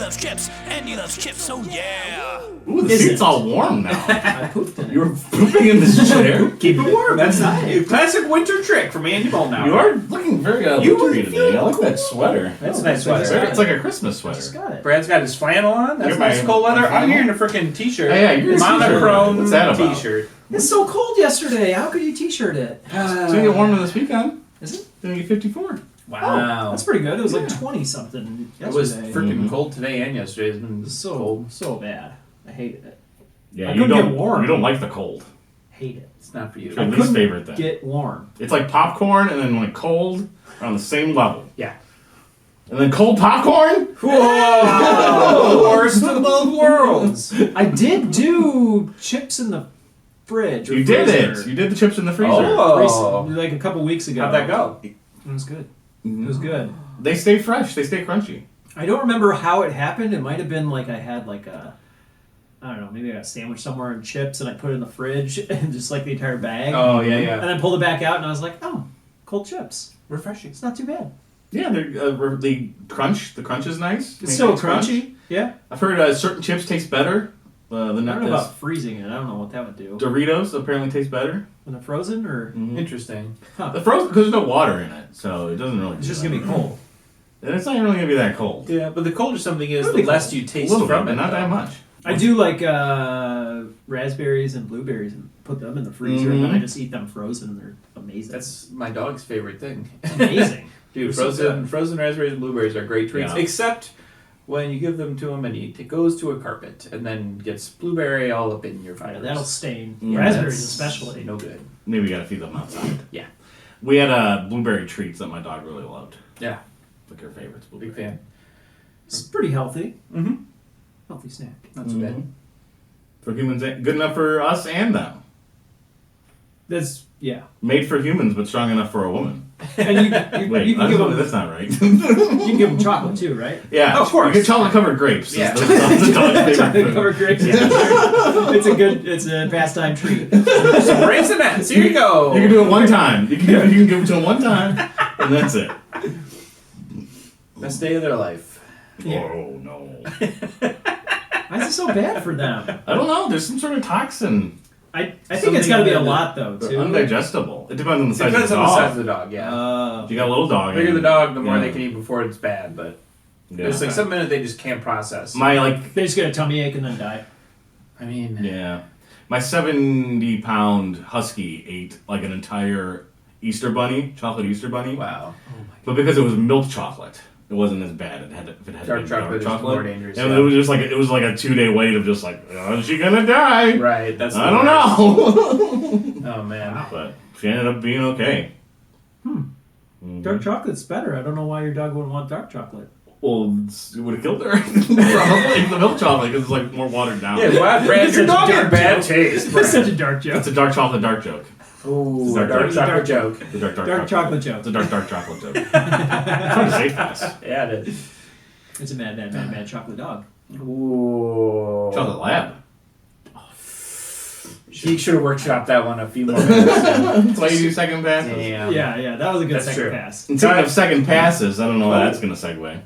loves chips. Andy loves chips, so yeah. Ooh, the seat's all warm now. I pooped in it. You were pooping in this chair? Keep it warm. That's Nice. a classic winter trick from Andy Molnauer. You are looking very wintry today. I like that sweater. That's a nice sweater. It's like a Christmas Just sweater. got it. Brad's got his flannel on. That's You're nice my- cold weather. my I'm flannel? here in a freaking t-shirt. Oh, yeah, you're in a t-shirt. monochrome What's that about? t-shirt. It's so cold yesterday. How could you t-shirt it? It's gonna get warmer this weekend. Is it? It's gonna get 54. Wow. Oh, that's pretty good. It was like 20 something It was yesterday. freaking cold today and yesterday. It's been so bad. I hated it. Yeah, I you couldn't don't. get warm. You don't like the cold. Hate it. It's not for you. It's your I least couldn't favorite thing. Get warm. It's like popcorn and then like cold are on the same level. Yeah. And then cold popcorn? Whoa! Worst of both worlds. I did do chips in the fridge. Or You did freezer. it. You did the chips in the freezer. Oh. Recently, like a couple weeks ago. How'd that go? It was good. It was good. They stay fresh. They stay crunchy. I don't remember how it happened. It might have been like I had like a, I don't know, maybe I got a sandwich somewhere and chips and I put it in the fridge and just like the entire bag. Oh, yeah, And yeah. then pulled it back out and I was like, oh, cold chips. Refreshing. It's not too bad. Yeah, the crunch. The crunch is nice. It's still Maintains crunch. crunchy. Yeah. I've heard certain chips taste better. I don't know about freezing it. I don't know what that would do. Doritos apparently taste better. When they're frozen or Interesting. The frozen because there's no water in it, so it doesn't really. it's just gonna be cold. And it's not really gonna be that cold. Yeah, but the colder something is, It'll be the less cold. you A taste little from bit, it. but not that though. much. I do like raspberries and blueberries and put them in the freezer and then I just eat them frozen and they're amazing. That's my dog's favorite thing. amazing. Dude, They're so frozen raspberries and blueberries are great treats, Yeah. except when you give them to him and it goes to a carpet and then gets blueberry all up in your Yeah, fibers. that'll stain. Yeah, Raspberries That's especially. no good. Maybe we gotta feed them outside. Yeah. We had blueberry treats that my dog really loved. Yeah, Like her favorites. big fan. It's pretty healthy. Mm-hmm. Healthy snack. Not too bad. Mhm. For humans, good enough for us and them. That's yeah. Made for humans, but strong enough for a woman. And you Wait, can give them that's not right. you can give them chocolate too, right? Yeah, Oh, of course. You get chocolate covered grapes. Yeah. That's the dog's favorite Chocolate food. covered grapes. It's a pastime treat. Some raisinets, here you go. You can do it one time. You can give it to them one time, and that's it. Best day of their life. Yeah. Oh no! Why is it so bad for them? I don't know. There's some sort of toxin. I think it's got to be a lot though They're too. undigestible. It depends on the size Depends of on the the dog. size of the dog, yeah. If you got a little dog. The bigger the dog, the more yeah. they can eat before it's bad, but Yeah. there's like some minute they just can't process. My like They just get a tummy ache and then die. I mean, yeah, my 70-pound husky ate like an entire Easter bunny, chocolate Easter bunny. wow. But because it was milk chocolate, it wasn't as bad. If it had Dark been chocolate dark is more dangerous, And yeah. it was just like a 2-day wait of just like, oh, is she gonna die? Right, that's the I don't worst. know. Oh man. But she ended up being okay. Mhm. Dark chocolate's better. I don't know why your dog wouldn't want dark chocolate. Well, it would have killed her. Probably the milk chocolate because it's like more watered down. Yeah, why Brad, your Such a dog dark had bad joke. taste. That's such a dark joke. It's a dark chocolate dark joke. Ooh, Dark dark chocolate joke. joke. The dark Dark chocolate joke. It's a dark chocolate joke. I'm trying to save this. Yeah, it is. It's a mad chocolate dog. Ooh. Chocolate lab. He should have workshopped that one a few more minutes. That's why you do second passes. Damn. Yeah, that was a good That's second true. pass. And speaking of second passes, I don't know how that's going to segue.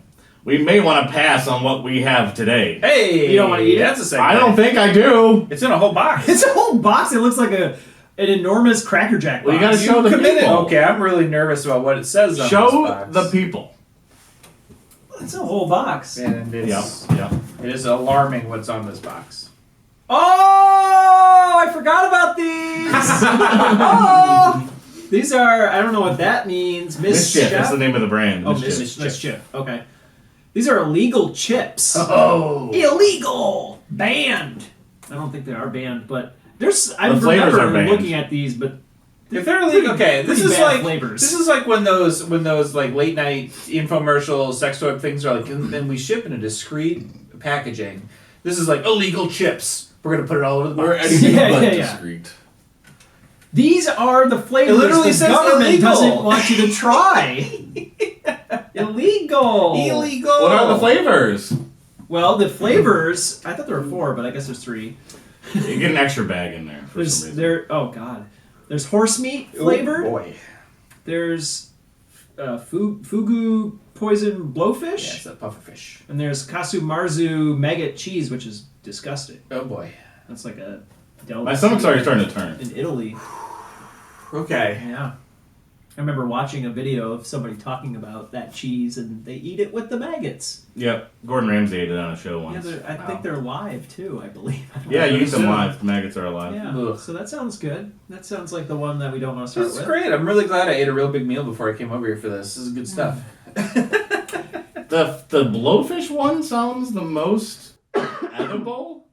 We may want to pass on what we have today. Hey, You don't wanna eat it? That's a second. I don't think I do. It's in a whole box. It's a whole box. It looks like an enormous Cracker Jack box. Well, you gotta show the committed. people. Okay, I'm really nervous about what it says on this Show box. the people. It's a whole box. And it's, Yeah. it is alarming what's on this box. Oh, I forgot about these. Oh, these are, I don't know what that means. Mischief. That's the name of the brand. Oh, Mischief. Mischief. Okay. These are illegal chips. Oh. Illegal. Banned. I don't think they are banned, but there's. I The flavors remember are banned. looking at these, but If they're illegal, okay, this pretty is bad like flavors. this is like when those like late night infomercial sex toy things are like, and then we ship in a discreet packaging. This is like illegal chips. We're gonna put it all over the box. We're anything Yeah, but yeah, yeah. discreet. these are the flavors It literally the says government illegal. doesn't want you to try. Illegal. Illegal. What are the flavors? Well, the flavors. I thought there were 4, but I guess there's 3. You get an extra bag in there for some reason. Oh god. There's horse meat Oh, flavor. boy. There's fugu poison Yeah, blowfish. it's a pufferfish. And there's Kasumarzu maggot cheese, which is disgusting. Oh boy. That's like a My delicacy stomach's already starting to turn. in Italy. Okay. Yeah. I remember watching a video of somebody talking about that cheese, and they eat it with the maggots. Yep. Gordon Ramsay ate it on a show Yeah, once. I Wow. think they're live too. I believe. I don't Yeah, know. you eat them So- live. The maggots are alive. Yeah. Ugh. So that sounds good. That sounds like the one that we don't want to start This is with. great. I'm really glad I ate a real big meal before I came over here for this. This is good stuff. The blowfish one sounds the most edible.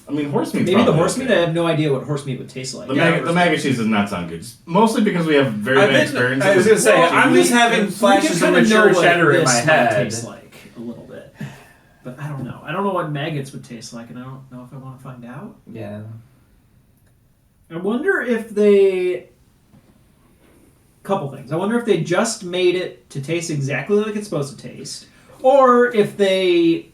I mean, horse meat. Maybe the horse meat. I have no idea what horse meat would taste like. The maggot cheese does not sound good. Just mostly because we have very I've bad been- experiences. I was gonna say, Well, I'm we- just having we flashes can of kinda mature know what cheddar in this my might head. taste like a little bit, but I don't know. I don't know what maggots would taste like, and I don't know if I want to find out. Yeah. I wonder if they. Couple things. I wonder if they just made it to taste exactly like it's supposed to taste, or if they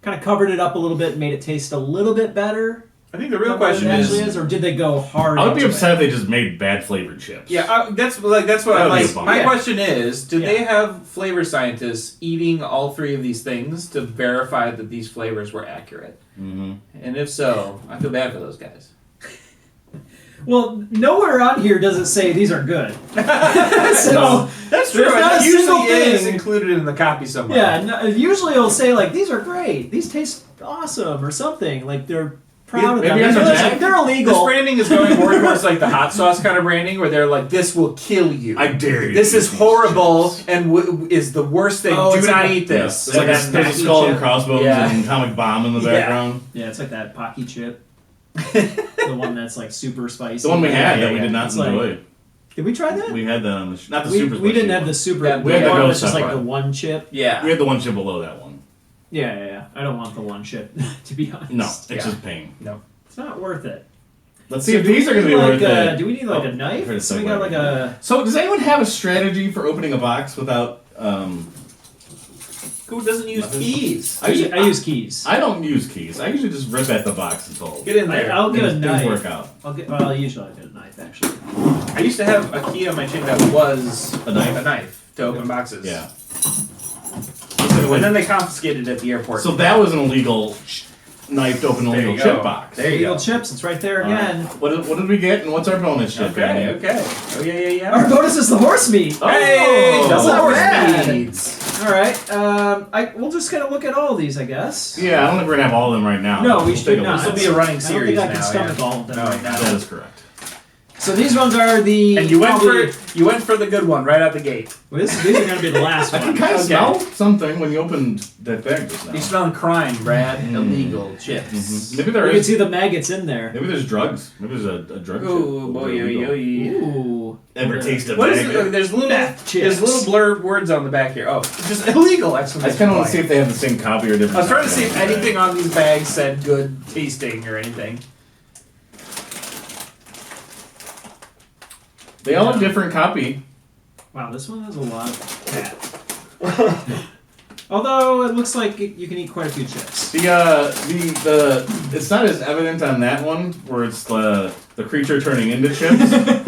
kind of covered it up a little bit and made it taste a little bit better. I think the real than what it question actually is, or did they go hard? I would be into upset it? if they just made bad flavored chips. yeah, that's what That I'm would be like. a bummer. My Yeah. question is, did they Yeah. have flavor scientists eating all three of these things to verify that these flavors were accurate? hmm And if so, I feel bad for those guys. Well, nowhere on here does it say these are good. so That's There's true. not It a usually single is thing. included in the copy somewhere. yeah, no, usually it'll say like these are great, these taste awesome, or something. Like they're proud of Maybe them. it's a They're, Jack- they're This illegal. branding is going more towards like the hot sauce kind of branding, where they're like, "This will kill you. I dare you. This to is eat these horrible chips. and is the worst thing. Oh, Do it's not like a- eat Yeah. this." There's like And a, then there's a not eat skull it. and crossbones Yeah. and atomic bomb in the Yeah. background. Yeah, it's like that Pocky chip, the one that's like super spicy. The one we had Yeah, that we yeah. did not It's like- enjoy. Did we try that? We had that on the not the We, super. we didn't spicy have one. the super. Yeah, we had the one ghost that's just like pepper. the one chip. Yeah. We had the one chip below that one. Yeah. I don't want the one chip, to be honest. No, it's Yeah. just pain. No. It's not worth it. Let's see So if do these we are going to need be like worth a, it. Do we need like Oh, a knife? heard a So we segue. got like a. So, does anyone have a strategy for opening a box without? Who doesn't use Nothing. keys? I use keys. I don't use keys. I usually just rip at the box and hold. Get in there. I'll get a Things knife. work out. Well, usually I get a knife actually. I used to have a key on my chain that was A knife? A knife to open boxes. Yeah. And then they confiscated it at the airport. So that was an illegal knife to open an There you illegal go. chip box. There you Illegal go. chips. It's right there All right. again. What did we get, and what's our bonus chip? Okay. Danny? Okay. Oh yeah. Our bonus is the horse meat. Oh, Hey, that's double not horse bad. meats. All right. We'll just kind of look at all of these, I guess. Yeah, I don't think we're gonna have all of them right now. No, we We'll should take a not. This look. will be a running I don't series think I now. can stomach yeah. all of them No, right no. now. That is correct. So these ones are the. And you went probably- for the good one right out the gate. Well, these are going to be the last I can one. kind of Okay. smell something when you opened that bag just now. You're smelling crime, Brad. Mm. Illegal chips. Mhm. Maybe there You can is. see the maggots in there. Maybe there's drugs. Maybe there's a drug chip. Oh boy, Illegal. Ooh. Ever taste a What is bag? it? There's little Meth chips. there's little blurred words on the back here. Oh, just illegal! I just kind of want to see if they have the same copy or different. I was trying to see if copy. anything on these bags said good tasting or anything. They all have different copy. Wow, this one has a lot of fat. Although it looks like you can eat quite a few chips. The it's not as evident on that one where it's the creature turning into chips.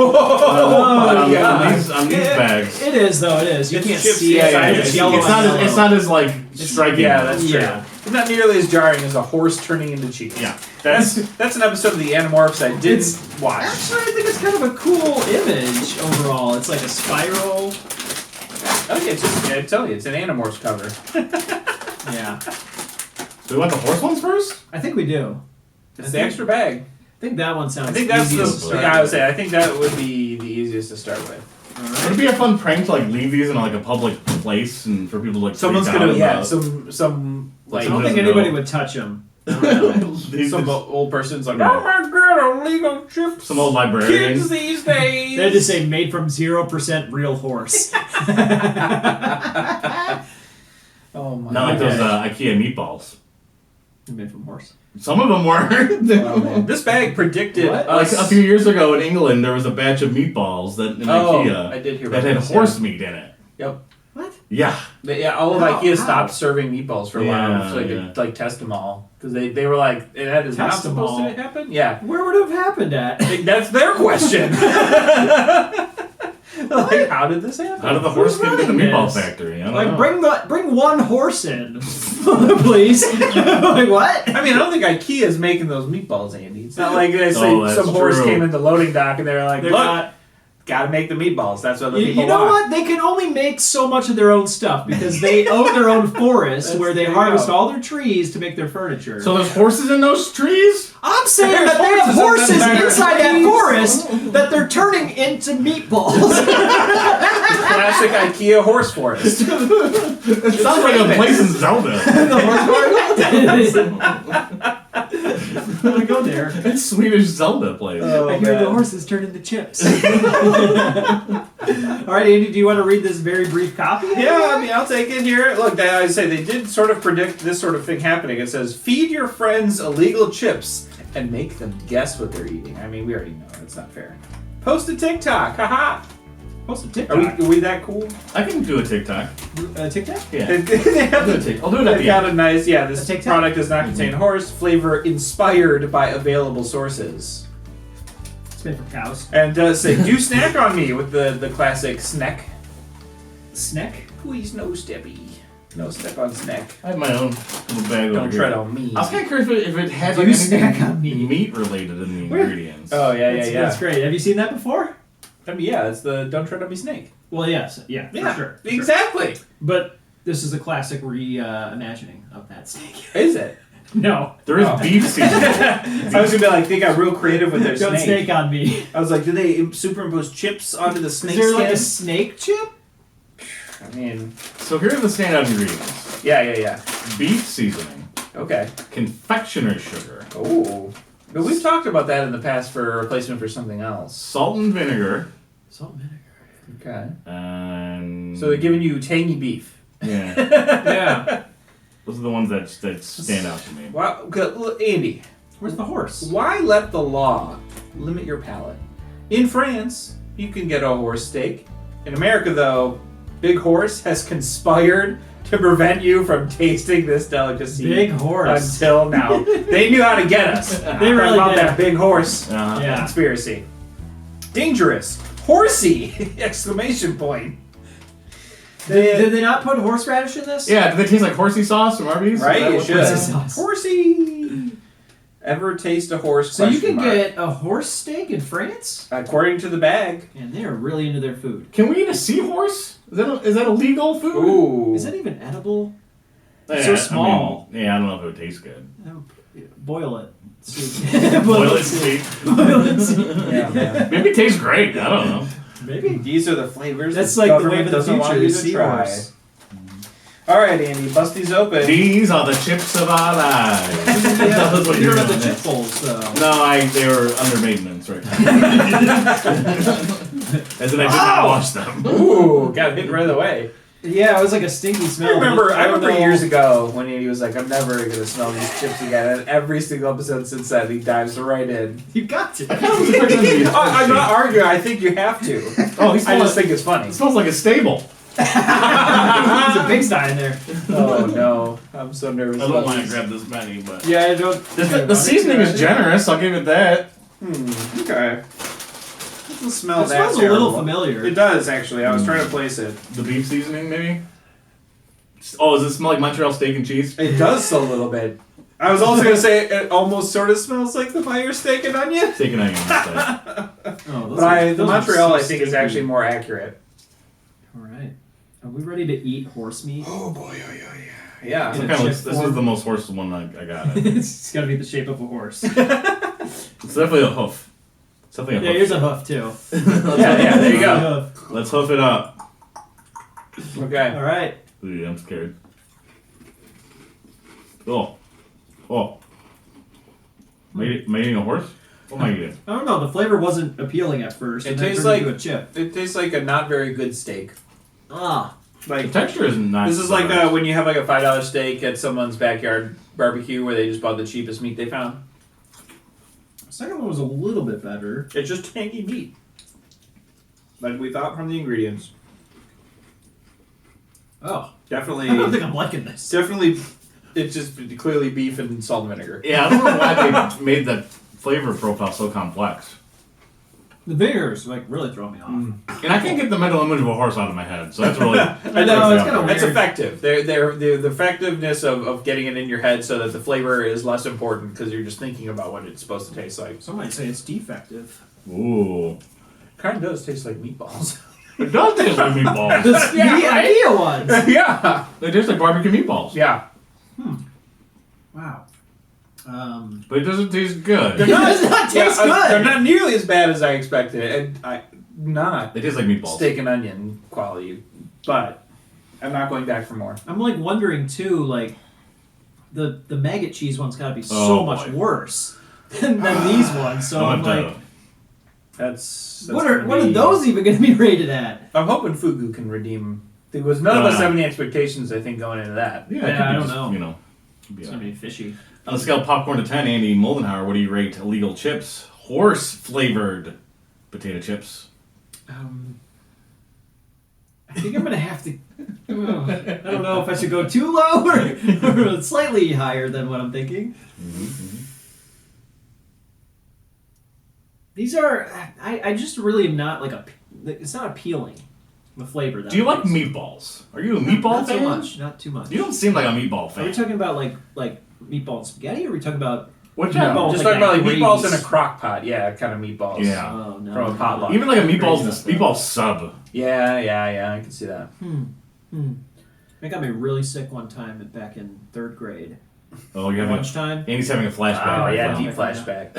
Oh, yeah. on these bags. It is though. It is. You It's can't chips, see yeah, it. yeah, It's it's yellow. It's on not. yellow. It's not as like striking. Yeah, that's true. Yeah. It's not nearly as jarring as a horse turning into cheese. Yeah. That's an episode of the Animorphs I didn't It's- watch. Actually, I think it's kind of a cool image overall. It's like a spiral. Okay, it's just, I tell you, it's an Animorphs cover. Yeah, Do we want the horse ones first? I think we do. It's the extra bag. I think that one sounds. I think that's the. easiest to start Yeah, I would with. say I think that would be the easiest to start with. All Would right. it be a fun prank to like leave these in like a public place and for people to like Someone's freak gonna out some like I don't think doesn't anybody know. would touch them. These- some old person's like, Yeah. oh my god, illegal chips. some old librarian. kids these days. They just say made from 0% real horse. oh my. Not like those Okay. IKEA meatballs. Made from horse. Some of them were. Oh, man. This bag predicted What? Like us. a few years ago in England, there was a batch of meatballs that in Oh, IKEA I did hear that about had this, horse yeah. meat in it. Yep. What? Yeah. Yeah, all of How? IKEA How? stopped serving meatballs for a while, Yeah, so they yeah. could like test them all because they were like, that is not Test 'em supposed all? to happen. Yeah, Where would it have happened at? that's their question. Like, how did this happen? How did the horse get into the running meatball this? factory? I don't Like, know. bring one horse in, please. Like, what? I mean, I don't think IKEA's making those meatballs, Andy. It's not like they say Oh, that's some horse true. came in the loading dock and they're like, They're look, not. gotta make the meatballs. That's what the You, people you know want. what? They can only make so much of their own stuff because they own their own forest That's- where they there you harvest go. all their trees to make their furniture. So there's horses in those trees? I'm saying There's that they have horses in horses them inside that trees. forest that they're turning into meatballs. Classic IKEA horse forest. It sounds like a place in Zelda. The horse forest. I'm gonna go there. It's Swedish Zelda place. I hear the horses turn into chips. All right, Andy, do you want to read this very brief copy? Yeah, I mean, I'll take it here. Look, I say they did sort of predict this sort of thing happening. It says, feed your friends illegal chips and make them guess what they're eating. I mean, we already know that's not fair. Post a TikTok, haha. Post a Are TikTok. we that cool? I can do a TikTok. TikTok? Yeah. They have I'll do a TikTok. I'll do it at They've the got end. a nice, this A TikTok? product does not contain horse flavor inspired by available sources. It's made from cows. And does say, do snack on me with the classic snack. Snack? Please no steppy. No step on snack. I have my own little bag over Don't here. tread on me. I was kind of curious if it had Do like snack on me. anything meat related in the Where? ingredients. Oh, yeah. That's great. Have you seen that before? I mean, yeah, it's the don't tread on me snake. Well, yes. Yeah, for sure. Exactly. But this is a classic reimagining of that snake. Is it? No. There is Oh. beef seasoning. I was gonna be like, they got real creative with their Don't snake. snake on me. I was like, do they superimpose chips onto the snake Is there like skin? a snake chip? I mean, So here are the standout ingredients: yeah. beef seasoning, Okay. confectioner's sugar, Oh. But we've talked about that in the past for a replacement for something else. salt and vinegar, Salt and vinegar. Okay. and So they're giving you tangy beef. yeah. Yeah. Those are the ones that stand out to me. Wow. Look, Andy, Where's the horse? why let the law limit your palate? In France, you can get a horse steak. In America, though, Big Horse has conspired to prevent you from tasting this delicacy. Big horse. Until now. They knew how to get us. They really about did. that big horse Yeah. conspiracy. Dangerous. Horsey! Exclamation point. Did they not put horseradish in this? Yeah, do they taste like horsey sauce from Arby's? Right? Is You that what should. this is? Sauce. Horsey! Ever taste a horse? So you Question can mark. get a horse steak in France? According to the bag. And they are really into their food. Can we eat a seahorse? Is that illegal food? Ooh. Is that even edible? Yeah, so small. I mean, yeah, I don't know if it would taste good. Boil it. Soup. Boil it, see. Boil it. soup. Yeah, man. Maybe it tastes great. I don't know. Maybe. These are the flavors That's the like the government wave of the doesn't want future you is to try. seahorse. All right, Andy, bust these open. These are the chips of our lives. That was what You you were don't have the doing. chip bowls, though. No, they were under maintenance right now. As in, I did not wash them. Ooh, got hit right away. Yeah, it was like a stinky smell. I remember don't know. years ago when Andy was like, I'm never going to smell these chips again. And every single episode since then, he dives right in. You got to. I'm not arguing. I think you have to. Oh, I just think it's funny. it smells like a stable. There's a pigsty in there. Oh, no. I'm so nervous. I don't about want to these. grab this many, but Yeah, I don't. the seasoning is generous. I'll give it that. Okay. Doesn't smell It that smells a terrible. little familiar. It does, actually. I was trying to place it. The beef seasoning, maybe. Oh, does it smell like Montreal steak and cheese? It does a little bit. I was also going to say it almost sort of smells like the fire steak and onion. Steak and onion. instead. Oh, those But are- the those are Montreal, so I think, is stinky. actually more accurate. All right. Are we ready to eat horse meat? Oh, boy. Yeah. This In a kinda chip looks- this form. is the most horse one I got. It's got to be the shape of a horse. It's definitely a hoof. It's definitely Yeah, a hoof. here's a hoof too. Yeah, there you go. Hoof. Let's hoof it up. Okay. All right. Ooh, I'm scared. Oh. Oh. Am I eating a horse? What am I eating? I don't know. The flavor wasn't appealing at first. It and then tastes turned like- into a chip. It tastes like a not very good steak. Ah. The Like texture is not. this is so like nice. when you have like a $5 steak at someone's backyard barbecue where they just bought the cheapest meat they found. The second one was a little bit better. It's just tangy meat, like we thought from the ingredients. Oh. Definitely, I don't think I'm liking this. definitely, it's just clearly beef and salt and vinegar. Yeah, I don't know why they made the flavor profile so complex. The vinegars like really throw me off. And I can't get the mental image of a horse out of my head, so that's really. I know, it's kinda That's weird. effective. The effectiveness of getting it in your head so that the flavor is less important because you're just thinking about what it's supposed to taste like. Some might say it's defective. Ooh. Kind of does taste like meatballs. It does taste like meatballs. The Yeah, IKEA ones. yeah. They taste like barbecue meatballs. Yeah. Wow. But it doesn't taste good. It does not taste good. They're not nearly as bad as I expected. And not They taste like meatballs. steak and onion quality, but I'm not going back for more. I'm like wondering too, like the maggot cheese one's got to be so Oh, much boy. worse than these ones. So I'm like, That's what gonna are be- those even going to be rated at? I'm hoping Fugu can redeem. There was none of us Yeah. have any expectations. I think going into that. Yeah, Yeah, it could I be don't just, know. You know. It's going to be fishy. On the scale of popcorn to 10, Andy Moldenhauer, what do you rate illegal chips? Horse flavored potato chips. I think I'm going to have to. I don't know if I should go too low or slightly higher than what I'm thinking. These are. I just really am not like it's not appealing. The flavor. That Do you like it is. meatballs? Are you a meatball Not fan? too much. Not too much. You don't seem like a meatball Are we fan. talking about like meatball and spaghetti, or are we talking about What Yeah, meatballs? Just like talking about like that meatballs graze. in a crock pot. Yeah, kind of meatballs. Yeah. oh no From a potluck. Even like a meatballs Crazy. meatball sub. Yeah, I can see that. It got me really sick one time back in 3rd grade. Oh, you having Lunchtime. Andy's having a flashback. Oh right yeah, now. deep flashback.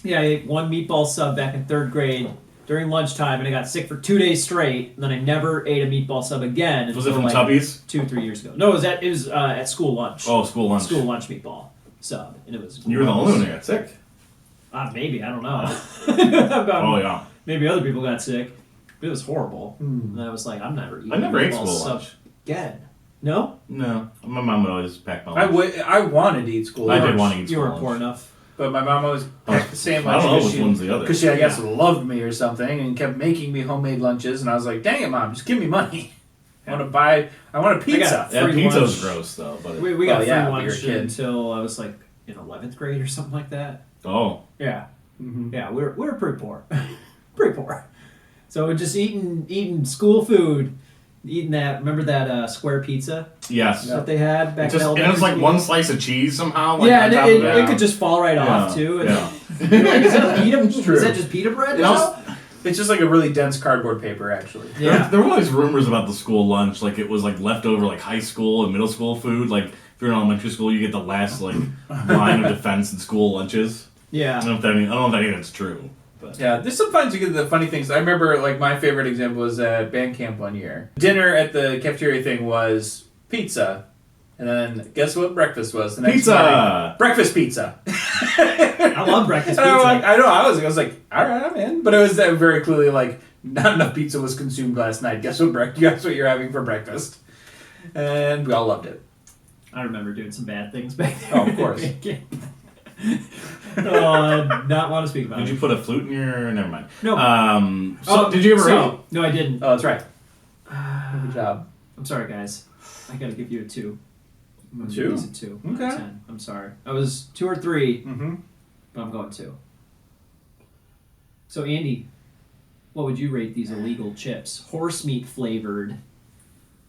Yeah, I ate one meatball sub back in 3rd grade during lunchtime, and I got sick for 2 days straight. And then I never ate a meatball sub again. Was it until, from like, Tubby's? 2-3 years ago? No, it was at school lunch. Oh, school lunch. School lunch meatball sub, and it was. You were the only one that got sick. Maybe I don't know. Oh yeah. Maybe other people got sick. But it was horrible. And I was like, I'm never eating. I never ate meatball school sub lunch. again. No, No, my mom would always pack my lunch. I wanted to eat school I lunch. did want to eat you school weren't poor lunch. enough. But my mom always packed the same I lunch don't know because which one's the other. she, I guess, loved me or something and kept making me homemade lunches. And I was like, dang it, Mom, just give me money. I want a pizza. Yeah, free pizza's lunch. gross though. But We got Well, yeah, free but you're a lunch kid. until I was like in 11th grade or something like that. oh, Yeah, Mhm. yeah, we were pretty poor, pretty poor. So we're just eating school food, eating that. Remember that square pizza yes. that they had back It just, in and it was like elementary one school? slice of cheese somehow. Like, Yeah, on and top it, of it, that. it could just fall right off Yeah, too. And yeah. is that pita? true. Is that just pita bread? It also- It's just like a really dense cardboard paper, actually. Yeah. There were all these rumors about the school lunch, like it was like leftover like high school and middle school food. Like if you're in elementary school, you get the last like line of defense in school lunches. I Yeah. don't know if any of that's true. But Yeah, there's sometimes you get the funny things. I remember, like, my favorite example was at band camp one year. Dinner at the cafeteria thing was pizza. And then guess what breakfast was the next morning? pizza. Breakfast pizza. I love breakfast And pizza. I'm like, I was like, all right, I'm in. But it was very clearly like, not enough pizza was consumed last night. Guess what you're having for breakfast? And we all loved it. I remember doing some bad things back there. Oh, of course. Not want to speak about Did it. you put a flute in your? Never mind. No. So did you ever? So, no, I didn't. Oh, that's right. Good job. I'm sorry, guys. I gotta give you a 2. I'm gonna 2? give these a 2. Okay. Not a 10. I'm sorry. I was 2 or 3, Mm-hmm. but I'm going 2. So, Andy, what would you rate these illegal chips? Horse meat flavored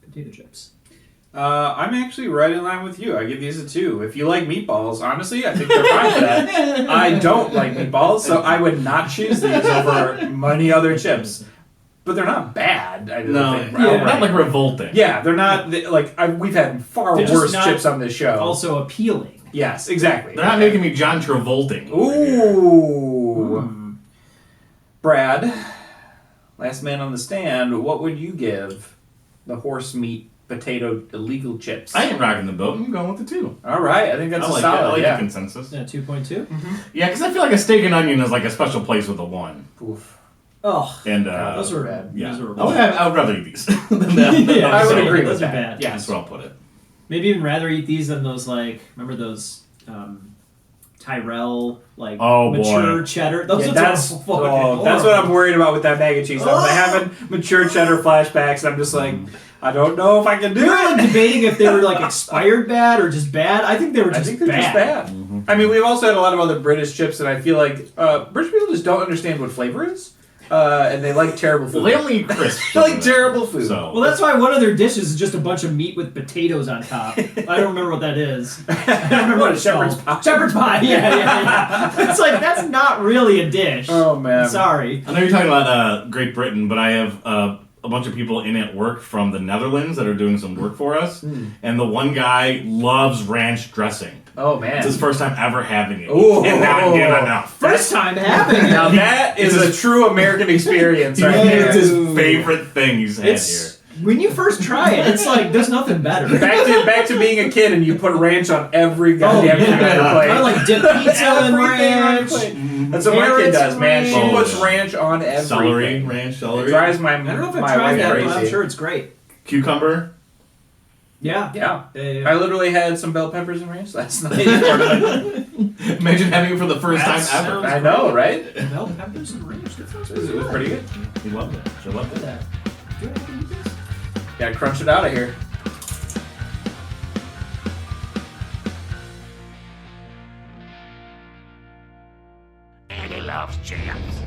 potato chips. I'm actually right in line with you. I give these a 2. If you like meatballs, honestly, I think they're fine for that. I don't like meatballs, so I would not choose these over many other chips. But they're not bad. I don't No, think, Yeah. not like revolting. yeah, they're not we've had far They're just worse not chips on this show. Also appealing. Yes, exactly. They're not making me John Travolting. over here. Ooh. Brad, last man on the stand, what would you give the horse meat potato illegal chips? I ain't rocking the boat. I'm going with the 2. All right, I think that's I a like solid. it. I like yeah. the consensus. Yeah, 2.2. Yeah, because I feel like a steak and onion is like a special place with a 1. Oof. Oh, And those are bad. yeah, miserable. I would rather eat these than that. Yeah, I would so agree those with are that. bad. Yeah. That's where I'll put it. Maybe even rather eat these than those remember those Tyrell Oh, mature boy. cheddar. Those Yeah, are that's fucking what I'm worried about with that mac and cheese. I'm having mature cheddar flashbacks, and I'm just like, I don't know if I can do We were like it. debating if they were like expired bad or just bad. I think they were I just think they're bad. just bad. Mm-hmm. I mean, we've also had a lot of other British chips, and I feel like British people just don't understand what flavor is, and they like terrible food. Well, they only eat crisps. They like terrible food. So Well, that's why one of their dishes is just a bunch of meat with potatoes on top. I don't remember what that is. I don't remember what it's Shepherd's called. pie. Shepherd's pie. Yeah. It's like that's not really a dish. Oh man. I'm sorry. I know you're talking about Great Britain, but I have a bunch of people in at work from the Netherlands that are doing some work for us, and the one guy loves ranch dressing. Oh man. It's his first time ever having it. Ooh. And not get enough. First time having it. Now that is a true American experience right there. It's his favorite thing he's had It's when you first try it, it's like there's nothing better. Back to being a kid and you put ranch on every goddamn thing on your plate. I like dip pizza in Everything on your ranch. plate. That's what my kid Carrots, does, man. She ranch. puts ranch on everything. Celery, ranch, It celery. drives my I don't know if I've my tried wife that, crazy. but I'm sure it's great. Cucumber. Yeah. Yeah. Yeah. I literally had some bell peppers and ranch last night. Part of it. Imagine having it for the first That time ever. sounds I know, right? Bell peppers and ranch. That sounds It was pretty good. He loved it. She loved Look it. at that. Do I have to eat this? Gotta crunch it out of here. Andy loves chips.